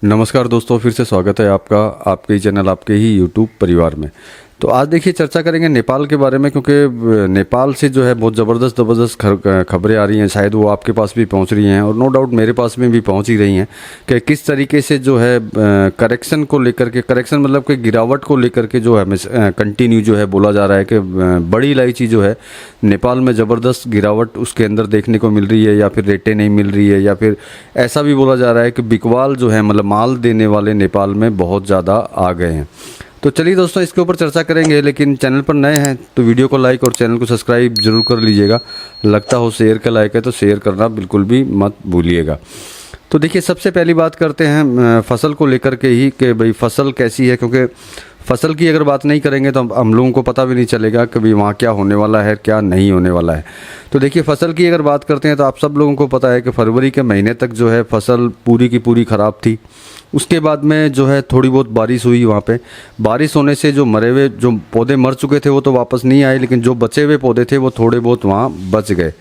नमस्कार दोस्तों, फिर से स्वागत है आपका आपके ही चैनल आपके ही यूट्यूब परिवार में। तो आज देखिए चर्चा करेंगे नेपाल के बारे में, क्योंकि नेपाल से जो है बहुत ज़बरदस्त खबरें आ रही हैं। शायद वो आपके पास भी पहुंच रही हैं और नो डाउट मेरे पास में भी पहुंच ही रही हैं कि किस तरीके से जो है करेक्शन को लेकर के, करेक्शन मतलब कि गिरावट को लेकर के जो है कंटिन्यू जो है बोला जा रहा है कि बड़ी इलायची जो है नेपाल में ज़बरदस्त गिरावट उसके अंदर देखने को मिल रही है, या फिर रेटें नहीं मिल रही है, या फिर ऐसा भी बोला जा रहा है कि बिकवाल जो है मतलब माल देने वाले नेपाल में बहुत ज़्यादा आ गए हैं। तो चलिए दोस्तों इसके ऊपर चर्चा करेंगे, लेकिन चैनल पर नए हैं तो वीडियो को लाइक और चैनल को सब्सक्राइब जरूर कर लीजिएगा। लगता हो शेयर का लायक है तो शेयर करना बिल्कुल भी मत भूलिएगा। तो देखिए सबसे पहली बात करते हैं फसल को लेकर के ही कि भाई फसल कैसी है, क्योंकि फसल की अगर बात नहीं करेंगे तो हम लोगों को पता भी नहीं चलेगा कि भाई वहाँ क्या होने वाला है क्या नहीं होने वाला है। तो देखिए फसल की अगर बात करते हैं तो आप सब लोगों को पता है कि फरवरी के महीने तक जो है फसल पूरी की पूरी ख़राब थी। उसके बाद में जो है थोड़ी बहुत बारिश हुई, वहाँ पे बारिश होने से जो मरे हुए जो पौधे मर चुके थे वो तो वापस नहीं आए, लेकिन जो बचे हुए पौधे थे वो थोड़े बहुत वहाँ बच गए।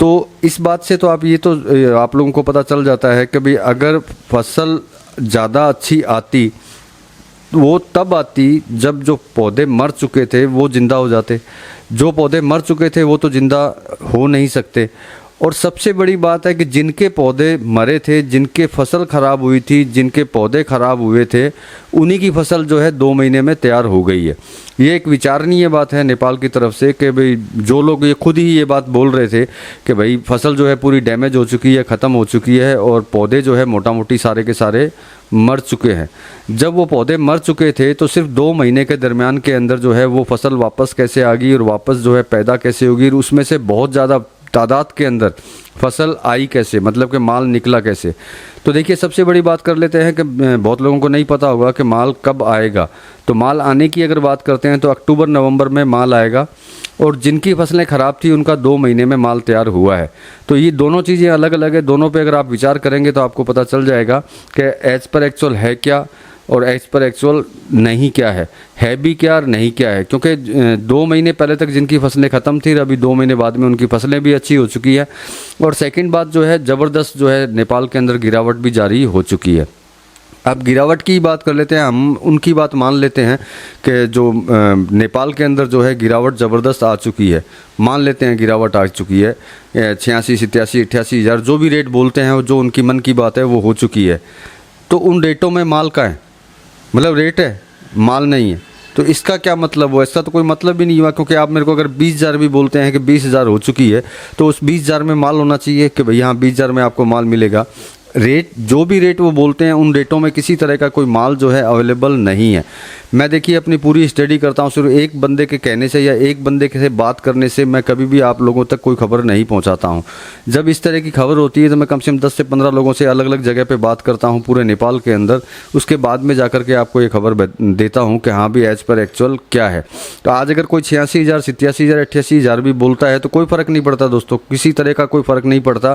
तो इस बात से तो आप लोगों को पता चल जाता है कि भाई अगर फसल ज़्यादा अच्छी आती वो तब आती जब जो पौधे मर चुके थे वो ज़िंदा हो जाते। जो पौधे मर चुके थे वो तो ज़िंदा हो नहीं सकते। और सबसे बड़ी बात है कि जिनके पौधे मरे थे, जिनके फसल ख़राब हुई थी, जिनके पौधे ख़राब हुए थे, उन्हीं की फसल जो है 2 महीने में तैयार हो गई है। ये एक विचारणीय बात है नेपाल की तरफ से कि भाई जो लोग ये खुद ही ये बात बोल रहे थे कि भाई फसल जो है पूरी डैमेज हो चुकी है, ख़त्म हो चुकी है और पौधे जो है मोटा मोटी सारे के सारे मर चुके हैं। जब वो पौधे मर चुके थे तो सिर्फ 2 महीने के दरमियान के अंदर जो है वो फसल वापस कैसे आ गई और वापस जो है पैदा कैसे होगी, और उसमें से बहुत ज़्यादा तादाद के अंदर फसल आई कैसे, मतलब कि माल निकला कैसे। तो देखिए सबसे बड़ी बात कर लेते हैं कि बहुत लोगों को नहीं पता होगा कि माल कब आएगा। तो माल आने की अगर बात करते हैं तो अक्टूबर नवंबर में माल आएगा, और जिनकी फसलें ख़राब थी उनका 2 महीने में माल तैयार हुआ है। तो ये दोनों चीज़ें अलग अलग है। दोनों पे अगर आप विचार करेंगे तो आपको पता चल जाएगा कि एज पर एक्चुअल है क्या और एज पर एक्चुअल नहीं क्या है भी क्या और नहीं क्या है। क्योंकि 2 महीने पहले तक जिनकी फसलें ख़त्म थी, अभी 2 महीने बाद में उनकी फसलें भी अच्छी हो चुकी है। और सेकंड बात जो है ज़बरदस्त जो है नेपाल के अंदर गिरावट भी जारी हो चुकी है। अब गिरावट की बात कर लेते हैं, हम उनकी बात मान लेते हैं कि जो नेपाल के अंदर जो है गिरावट ज़बरदस्त आ चुकी है। मान लेते हैं गिरावट आ चुकी है 86, 87, 88 हज़ार जो भी रेट बोलते हैं, जो उनकी मन की बात है वो हो चुकी है। तो उन रेटों में माल का है, मतलब रेट है माल नहीं है। तो इसका क्या मतलब हुआ? इसका तो कोई मतलब भी नहीं हुआ, क्योंकि आप मेरे को अगर 20,000 भी बोलते हैं कि 20,000 हो चुकी है तो उस 20,000 में माल होना चाहिए कि भाई हाँ 20,000 में आपको माल मिलेगा। रेट जो भी रेट वो बोलते हैं उन रेटों में किसी तरह का कोई माल जो है अवेलेबल नहीं है। मैं देखिए अपनी पूरी स्टडी करता हूँ, सिर्फ एक बंदे के कहने से या एक बंदे से बात करने से मैं कभी भी आप लोगों तक कोई खबर नहीं पहुँचाता हूँ। जब इस तरह की खबर होती है तो मैं कम से कम 10 से 15 लोगों से अलग अलग जगह पे बात करता हूँ पूरे नेपाल के अंदर, उसके बाद में जाकर के आपको ये खबर देता हूँ कि हाँ भी एज पर एक्चुअल क्या है। तो आज अगर कोई 86,000, 87,000, 88,000 भी बोलता है तो कोई फ़र्क नहीं पड़ता दोस्तों, किसी तरह का कोई फ़र्क नहीं पड़ता,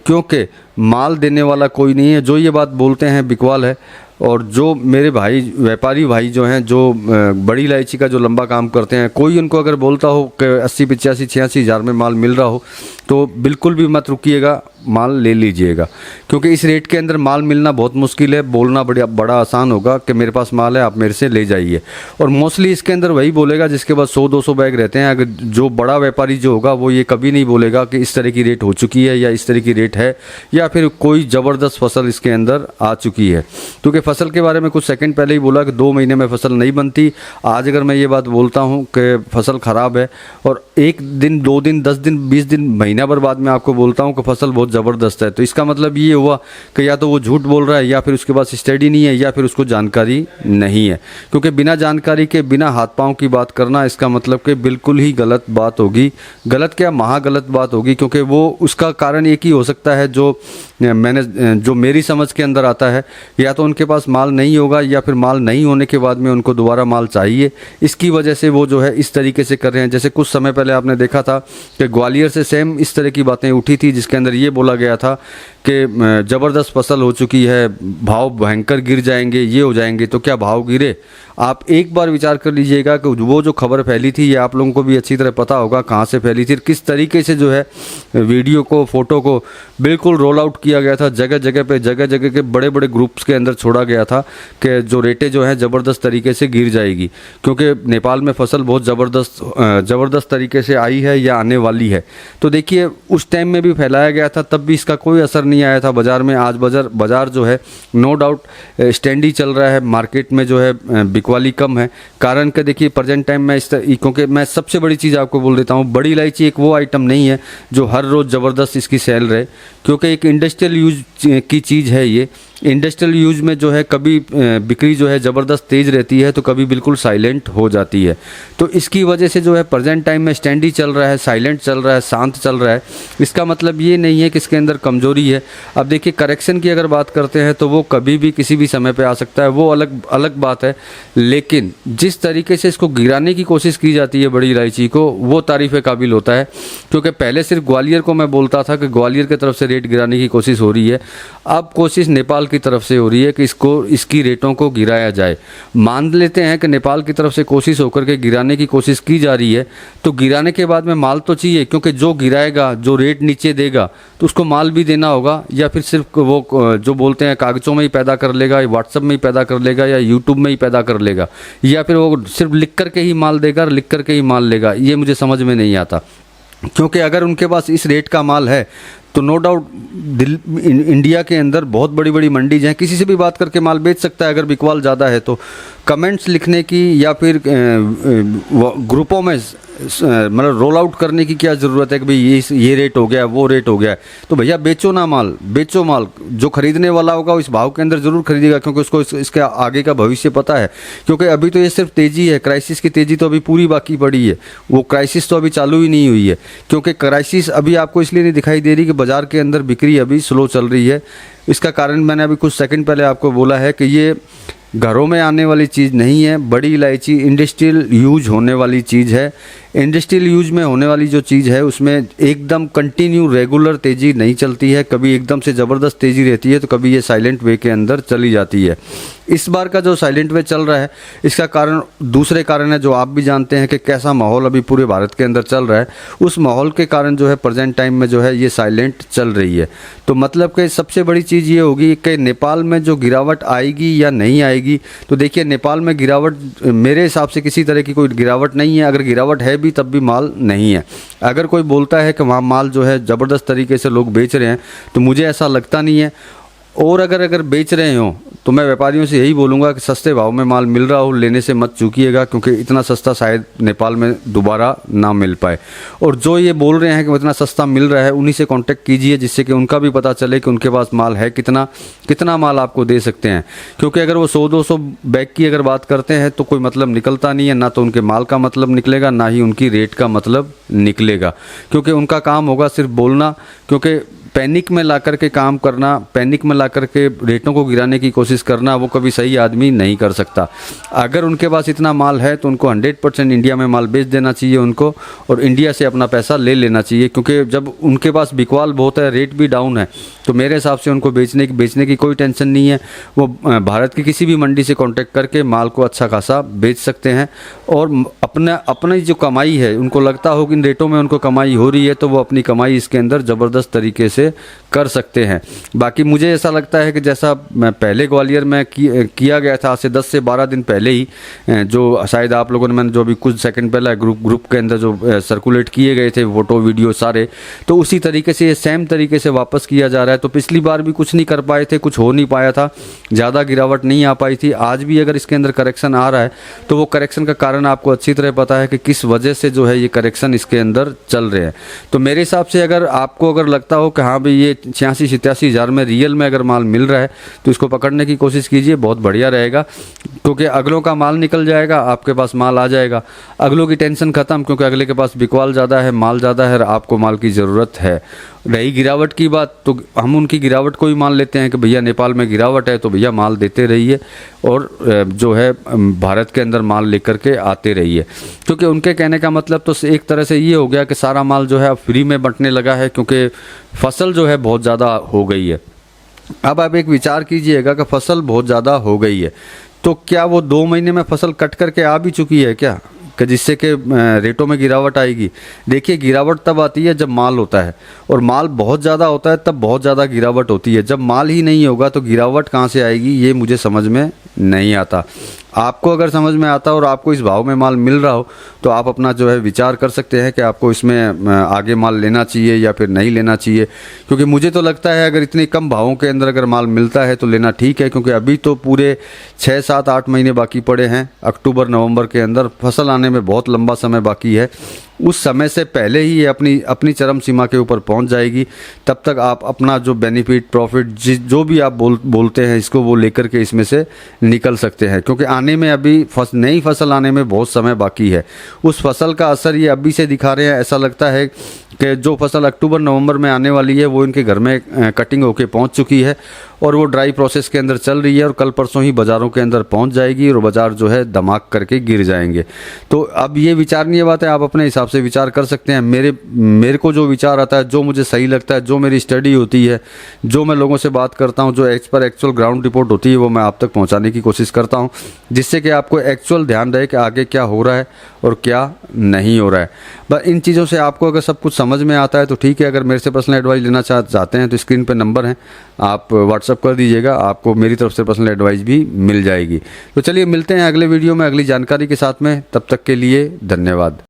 क्योंकि माल देने वाला कोई नहीं है। जो ये बात बोलते हैं बिकवाल है। और जो मेरे भाई व्यापारी भाई जो हैं, जो बड़ी इलायची का जो लंबा काम करते हैं, कोई उनको अगर बोलता हो कि 80, 85, 86 हज़ार में माल मिल रहा हो तो बिल्कुल भी मत रुकिएगा, माल ले लीजिएगा। क्योंकि इस रेट के अंदर माल मिलना बहुत मुश्किल है। बोलना बड़ा आसान होगा कि मेरे पास माल है, आप मेरे से ले जाइए। और मोस्टली इसके अंदर वही बोलेगा जिसके पास 100-200 बैग रहते हैं। अगर जो बड़ा व्यापारी जो होगा वो ये कभी नहीं बोलेगा कि इस तरह की रेट हो चुकी है या इस तरह की रेट है या फिर कोई ज़बरदस्त फसल इसके अंदर आ चुकी है। क्योंकि फसल के बारे में कुछ सेकंड पहले ही बोला कि 2 महीने में फसल नहीं बनती। आज अगर मैं ये बात बोलता हूँ कि फसल ख़राब है और 1 दिन, 2 दिन, 10 दिन, 20 दिन, महीना भर बाद में आपको बोलता हूँ कि फसल बहुत ज़बरदस्त है, तो इसका मतलब ये हुआ कि या तो वो झूठ बोल रहा है या फिर उसके पास स्टडी नहीं है या फिर उसको जानकारी नहीं है। क्योंकि बिना जानकारी के बिना हाथ पांव की बात करना इसका मतलब कि बिल्कुल ही गलत बात होगी। गलत क्या, महागलत बात होगी। क्योंकि वो उसका कारण एक ही हो सकता है जो मेरी समझ के अंदर आता है, या तो उनके पास माल नहीं होगा या फिर माल नहीं होने के बाद में उनको दोबारा माल चाहिए। इसकी वजह से वो जो है इस तरीके से कर रहे हैं। जैसे कुछ समय पहले आपने देखा था कि ग्वालियर से सेम इस तरह की बातें उठी थी, जिसके अंदर ये बोला गया था कि ज़बरदस्त फसल हो चुकी है, भाव भयंकर गिर जाएंगे, ये हो जाएंगे, तो क्या भाव गिरे? आप एक बार विचार कर लीजिएगा कि वो जो खबर फैली थी, ये आप लोगों को भी अच्छी तरह पता होगा कहाँ से फैली थी, किस तरीके से जो है वीडियो को, फोटो को बिल्कुल रोल आउट किया गया था, जगह जगह पे, जगह जगह के बड़े बड़े ग्रुप्स के अंदर छोड़ा गया था कि जो रेटें जो हैं ज़बरदस्त तरीके से गिर जाएगी, क्योंकि नेपाल में फसल बहुत ज़बरदस्त तरीके से आई है या आने वाली है। तो देखिए उस टाइम में भी फैलाया गया था, तब भी इसका कोई असर नहीं आया था बाज़ार में। आज बाज़ार जो है नो डाउट स्टैंडी चल रहा है, मार्केट में जो है बिकवाली कम है। कारण कि देखिए प्रेजेंट टाइम में क्योंकि मैं सबसे बड़ी चीज़ आपको बोल देता हूँ, बड़ी इलायची एक वो आइटम नहीं है जो हर रोज़ ज़बरदस्त इसकी सेल रहे, क्योंकि एक इंडस्ट्रियल यूज की चीज़ है ये। इंडस्ट्रियल यूज में जो है कभी बिक्री जो है ज़बरदस्त तेज़ रहती है, तो कभी बिल्कुल साइलेंट हो जाती है। तो इसकी वजह से जो है प्रेजेंट टाइम में स्टैंडी चल रहा है, साइलेंट चल रहा है, शांत चल रहा है। इसका मतलब ये नहीं है कि इसके अंदर कमज़ोरी है। अब देखिए करेक्शन की अगर बात करते हैं तो वो कभी भी किसी भी समय पे आ सकता है, वो अलग बात है। लेकिन जिस तरीके से इसको गिराने की कोशिश की जाती है बड़ी इलायची को, वो तारीफ़ काबिल होता है। क्योंकि पहले सिर्फ ग्वालियर को मैं बोलता था कि ग्वालियर की तरफ से रेट गिराने की कोशिश हो रही है, अब कोशिश नेपाल की तरफ से हो रही है कि इसकी रेटों को गिराया जाए। मान लेते हैं कि नेपाल की तरफ से कोशिश होकर के गिराने की कोशिश की जा रही है, तो गिराने के बाद में माल तो चाहिए, क्योंकि जो गिराएगा, जो रेट नीचे देगा, तो उसको माल भी देना होगा। या फिर सिर्फ वो जो बोलते हैं कागज़ों में ही पैदा कर लेगा, या व्हाट्सएप में ही पैदा कर लेगा, या यूट्यूब में ही पैदा कर लेगा, या फिर वो सिर्फ लिख करके ही माल देगा, लिख करके ही माल लेगा, ये मुझे समझ में नहीं आता। क्योंकि अगर उनके पास इस रेट का माल है तो नो डाउट इंडिया के अंदर बहुत बड़ी बड़ी मंडीज हैं, किसी से भी बात करके माल बेच सकता है अगर बिकवाल ज़्यादा है तो। कमेंट्स लिखने की या फिर ग्रुपों में मतलब रोल आउट करने की क्या ज़रूरत है कि भाई ये रेट हो गया, वो रेट हो गया। तो भैया बेचो ना माल, बेचो माल। जो खरीदने वाला होगा इस भाव के अंदर ज़रूर खरीदेगा, क्योंकि उसको इसके आगे का भविष्य पता है। क्योंकि अभी तो ये सिर्फ तेज़ी है, क्राइसिस की तेज़ी तो अभी पूरी बाकी पड़ी है, वो क्राइसिस तो अभी चालू ही नहीं हुई है। क्योंकि क्राइसिस अभी आपको इसलिए नहीं दिखाई दे रही कि बाज़ार के अंदर बिक्री अभी स्लो चल रही है। इसका कारण मैंने अभी कुछ सेकंड पहले आपको बोला है कि ये घरों में आने वाली चीज़ नहीं है। बड़ी इलायची इंडस्ट्रियल यूज होने वाली चीज़ है। इंडस्ट्रियल यूज में होने वाली जो चीज़ है उसमें एकदम कंटिन्यू रेगुलर तेज़ी नहीं चलती है, कभी एकदम से ज़बरदस्त तेज़ी रहती है, तो कभी ये साइलेंट वे के अंदर चली जाती है। इस बार का जो साइलेंट वे चल रहा है, इसका कारण दूसरे कारण है जो आप भी जानते हैं कि कैसा माहौल अभी पूरे भारत के अंदर चल रहा है। उस माहौल के कारण जो है प्रेजेंट टाइम में जो है ये साइलेंट चल रही है। तो मतलब कि सबसे बड़ी चीज़ ये होगी कि नेपाल में जो गिरावट आएगी या नहीं आएगी। तो देखिए नेपाल में गिरावट मेरे हिसाब से किसी तरह की कोई गिरावट नहीं है। अगर गिरावट है भी तब भी माल नहीं है। अगर कोई बोलता है कि वहाँ माल जो है ज़बरदस्त तरीके से लोग बेच रहे हैं, तो मुझे ऐसा लगता नहीं है। और अगर बेच रहे हो तो मैं व्यापारियों से यही बोलूँगा कि सस्ते भाव में माल मिल रहा हो, लेने से मत चूकिएगा, क्योंकि इतना सस्ता शायद नेपाल में दोबारा ना मिल पाए। और जो ये बोल रहे हैं कि इतना सस्ता मिल रहा है, उन्हीं से कांटेक्ट कीजिए, जिससे कि उनका भी पता चले कि उनके पास माल है कितना माल आपको दे सकते हैं। क्योंकि अगर वो 100-200 बैग की अगर बात करते हैं तो कोई मतलब निकलता नहीं है, ना तो उनके माल का मतलब निकलेगा, ना ही उनकी रेट का मतलब निकलेगा। क्योंकि उनका काम होगा सिर्फ बोलना, क्योंकि पैनिक में ला कर के काम करना, पैनिक में ला कर के रेटों को गिराने की कोशिश करना, वो कभी सही आदमी नहीं कर सकता। अगर उनके पास इतना माल है तो उनको 100% इंडिया में माल बेच देना चाहिए उनको, और इंडिया से अपना पैसा ले लेना चाहिए। क्योंकि जब उनके पास बिकवाल बहुत है, रेट भी डाउन है, तो मेरे हिसाब से उनको बेचने की कोई टेंशन नहीं है। वो भारत की किसी भी मंडी से कॉन्टेक्ट करके माल को अच्छा खासा बेच सकते हैं। और अपनी जो कमाई है, उनको लगता हो कि इन रेटों में उनको कमाई हो रही है, तो वो अपनी कमाई इसके अंदर ज़बरदस्त तरीके से कर सकते हैं। बाकी मुझे ऐसा लगता है कि जैसा पहले ग्वालियर में किया गया था, आज से 10 से 12 दिन पहले ही, जो शायद आप लोगों ने, मैंने जो अभी कुछ सेकंड पहले ग्रुप के अंदर जो सर्कुलेट किए गए थे फोटो वीडियो सारे, तो उसी तरीके से ये सेम तरीके से वापस किया जा रहा है। तो पिछली बार भी कुछ नहीं कर पाए थे, कुछ हो नहीं पाया था, ज़्यादा गिरावट नहीं आ पाई थी। आज भी अगर इसके अंदर करेक्शन आ रहा है तो वो करेक्शन का कारण आपको अच्छी तरह पता है कि किस वजह से जो है ये करेक्शन इसके अंदर चल रहे हैं। तो मेरे हिसाब से अगर लगता हो कि हाँ भाई ये 86-87 हज़ार में रियल में अगर माल मिल रहा है, तो इसको पकड़ने की कोशिश कीजिए, बहुत बढ़िया रहेगा। क्योंकि अगलों का माल निकल जाएगा, आपके पास माल आ जाएगा, अगलों की टेंशन ख़त्म, क्योंकि अगले के पास बिकवाल ज़्यादा है, माल ज़्यादा है, आपको माल की ज़रूरत है। रही गिरावट की बात, तो हम उनकी गिरावट को ही मान लेते हैं कि भैया नेपाल में गिरावट है तो भैया माल देते रहिए और जो है भारत के अंदर माल लेकर के आते रहिए। क्योंकि उनके कहने का मतलब तो एक तरह से ये हो गया कि सारा माल जो है अब फ्री में बंटने लगा है, क्योंकि फसल जो है बहुत ज़्यादा हो गई है। अब आप एक विचार कीजिएगा कि फसल बहुत ज़्यादा हो गई है, तो क्या वो 2 महीने में फसल कट करके आ भी चुकी है क्या, कि जिससे कि रेटों में गिरावट आएगी? देखिए, गिरावट तब आती है जब माल होता है, और माल बहुत ज़्यादा होता है तब बहुत ज़्यादा गिरावट होती है। जब माल ही नहीं होगा तो गिरावट कहाँ से आएगी, ये मुझे समझ में नहीं आता। आपको अगर समझ में आता और आपको इस भाव में माल मिल रहा हो तो आप अपना जो है विचार कर सकते हैं कि आपको इसमें आगे माल लेना चाहिए या फिर नहीं लेना चाहिए। क्योंकि मुझे तो लगता है अगर इतने कम भावों के अंदर अगर माल मिलता है तो लेना ठीक है, क्योंकि अभी तो पूरे 6, 7, 8 महीने बाकी पड़े हैं। अक्टूबर नवंबर के अंदर फसल आने में बहुत लंबा समय बाकी है। उस समय से पहले ही ये अपनी चरम सीमा के ऊपर पहुंच जाएगी। तब तक आप अपना जो बेनिफिट, प्रॉफिट, जो भी आप बोलते हैं इसको, वो लेकर के इसमें से निकल सकते हैं। क्योंकि आने में अभी नई फसल आने में बहुत समय बाकी है। उस फसल का असर ये अभी से दिखा रहे हैं। ऐसा लगता है कि जो फसल अक्टूबर नवंबर में आने वाली है वो इनके घर में कटिंग होके पहुंच चुकी है और वो ड्राई प्रोसेस के अंदर चल रही है, और कल परसों ही बाज़ारों के अंदर पहुंच जाएगी और बाज़ार जो है धमाक करके गिर जाएंगे। तो अब ये विचारणीय बात है, आप अपने हिसाब से विचार कर सकते हैं। मेरे को जो विचार आता है, जो मुझे सही लगता है, जो मेरी स्टडी होती है, जो मैं लोगों से बात करता हूँ, जो एक्चुअल ग्राउंड रिपोर्ट होती है, वो मैं आप तक पहुँचाने की कोशिश करता हूँ, जिससे कि आपको एक्चुअल ध्यान रहे कि आगे क्या हो रहा है और क्या नहीं हो रहा है। बस इन चीज़ों से आपको अगर सब कुछ समझ में आता है तो ठीक है। अगर मेरे से पर्सनल एडवाइस लेना चाहते हैं तो स्क्रीन पे नंबर है, आप व्हाट्सअप कर दीजिएगा, आपको मेरी तरफ से पर्सनल एडवाइस भी मिल जाएगी। तो चलिए मिलते हैं अगले वीडियो में अगली जानकारी के साथ में। तब तक के लिए धन्यवाद।